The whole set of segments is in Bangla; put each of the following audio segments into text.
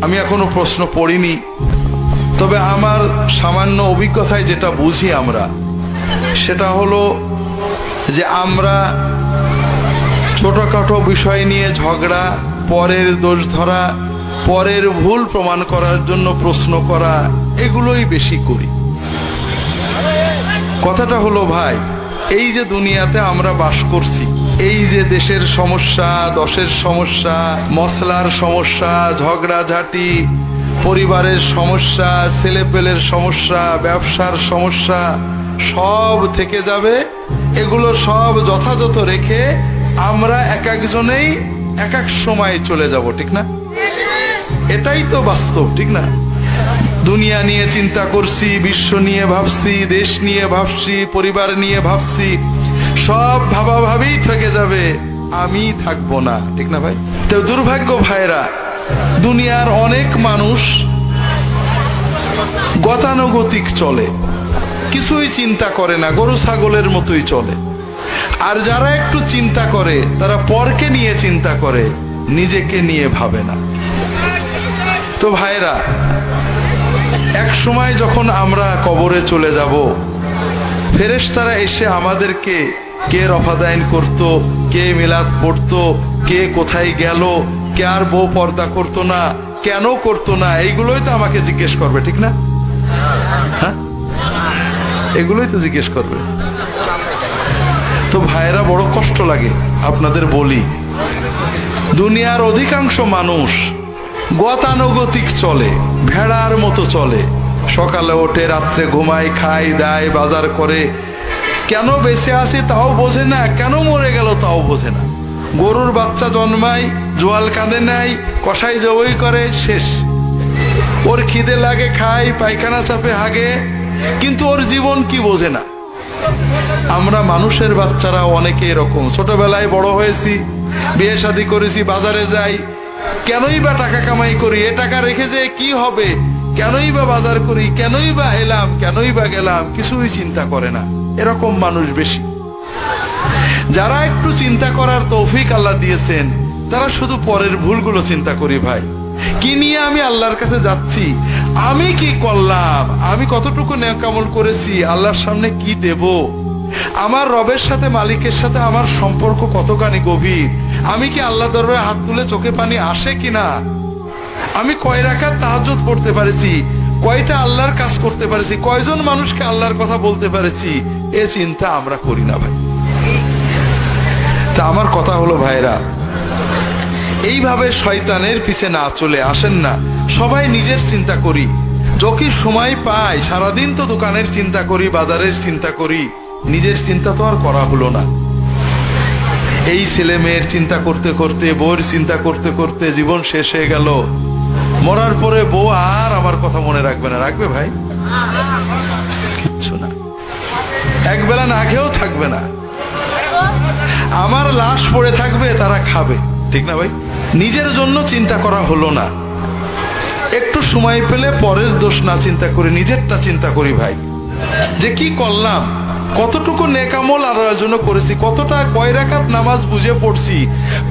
আমি এখনো প্রশ্ন পড়িনি, তবে আমার সামান্য অভিজ্ঞতায় যেটা বুঝি আমরা, সেটা হলো যে আমরা ছোটখাটো বিষয় নিয়ে ঝগড়া, পরের দোষ ধরা, পরের ভুল প্রমাণ করার জন্য প্রশ্ন করা, এগুলোই বেশি করি। কথাটা হলো ভাই, এই যে দুনিয়াতে আমরা বাস করছি, এই যে দেশের সমস্যা, দশের সমস্যা, মশলার সমস্যা, ঝগড়াঝাটি, পরিবারের সমস্যা, ছেলেপেলের সমস্যা, ব্যবসার সমস্যা, সব থেকে যাবে। এগুলো সব যথাযথ রেখে আমরা এক একজনেই এক এক সময় চলে যাব, ঠিক না? এটাই তো বাস্তব, ঠিক না? দুনিয়া নিয়ে চিন্তা করছি, বিশ্ব নিয়ে ভাবছি, দেশ নিয়ে ভাবছি, পরিবার নিয়ে ভাবছি, সব ভাবাভাবেই থেকে যাবে, আমি থাকবো না, ঠিক না ভাই? তো দুর্ভাগ্য ভাইরা, দুনিয়ার অনেক মানুষ গতানুগতিক চলে, কিছুই চিন্তা করে না, গরু ছাগলের মতোই চলে। আর যারা একটু চিন্তা করে তারা পরকে নিয়ে চিন্তা করে, নিজেকে নিয়ে ভাবে না। তো ভাইরা, এক সময় যখন আমরা কবরে চলে যাব, ফেরেশতারা এসে আমাদেরকে কে রফাদাইন করত, কে মিলাদ পড়তো, কে কোথায় গেল, কে আর বউ পর্দা করতো না, কেন করতো না, এইগুলোই তো আমাকে জিজ্ঞেস করবে, ঠিক না? হ্যাঁ, এগুলোই তো জিজ্ঞেস করবে। তো ভাইরা, বড় কষ্ট লাগে আপনাদের বলি, দুনিয়ার অধিকাংশ মানুষ গতানুগতিক চলে, ভেড়ার মতো চলে। সকালে ওঠে, রাত্রে ঘুমায়, খায়, দায়, বাজার করে। কেন বেঁচে আছে তাও বোঝে না, কেন মরে গেল তাও বোঝে না। গরুর বাচ্চা জন্মায়, জোয়াল কাঁধে নেয়, কষাই জবই করে, শেষ। ওর খিদে লাগে, খায়, পায়খানা চাপে, হাগে, কিন্তু ওর জীবন কি বোঝে না। আমরা মানুষের বাচ্চারা অনেকে এরকম, ছোটবেলায় বড় হয়েছি, বিয়ে শাদী করেছি, বাজারে যাই, কেনই বা টাকা কামাই করি, এ টাকা রেখে যে কি হবে, কেনই বা বাজার করি, কেনই বা এলাম, কেনই বা গেলাম, কিছুই চিন্তা করে না। এরকম মানুষ বেশি। যারা একটু চিন্তা করার তৌফিক আল্লাহ দিয়েছেন, তারা শুধু পরের ভুলগুলো চিন্তা করি। ভাই, কি নিয়ে আমি আল্লাহর কাছে যাচ্ছি, আমি কি করলাম, আমি কতটুকু নেক আমল করেছি, আল্লাহর সামনে কি দেব, আমার রবের সাথে, মালিকের সাথে আমার সম্পর্ক কতখানি গভীর, আমি কি আল্লাহ দরবারে হাত তুলে চোখে পানি আসে কিনা, আমি কয় রাকাত তাহাজ্জুদ পড়তে পারেছি, কয়টা আল্লাহর কাজ করতে পারেছি, কয়জন মানুষকে আল্লাহর কথা বলতে পারেছি, এ চিন্তা আমরা করি না ভাই। তা আমার কথা হলো ভাইরা, এইভাবে শয়তানের পিছে না চলে আসেন না, সবাই নিজের চিন্তা করি। যখন সময় পাই, সারাদিন তো দোকানের চিন্তা করি, বাজারের চিন্তা করি, নিজের চিন্তা তো আর করা হলো না। এই ছেলে মেয়ের চিন্তা করতে করতে, বউয়ের চিন্তা করতে করতে জীবন শেষ হয়ে গেল। মরার পরে বউ আর আমার কথা মনে রাখবে না, রাখবে ভাই? কিচ্ছু না। একবেলা না খেয়েও থাকবে না, আমার লাশ পড়ে থাকবে, তারা খাবে, ঠিক না ভাই? নিজের জন্য চিন্তা করা হলো না। একটু সময় পেলে পরের দোষ না চিন্তা করে নিজেরটা চিন্তা করি ভাই, যে কি করলাম, কতটুকু নেক আমল আল্লাহর জন্য করেছি, কতটা, কয় রাকাত নামাজ বুঝে পড়ছি,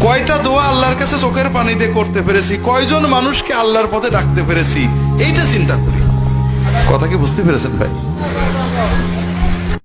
কয়টা দোয়া আল্লাহর কাছে চোখের পানিতে করতে পেরেছি, কয়জন মানুষকে আল্লাহর পথে ডাকতে পেরেছি, এইটা চিন্তা করি। কথা কি বুঝতে পেরেছেন ভাই?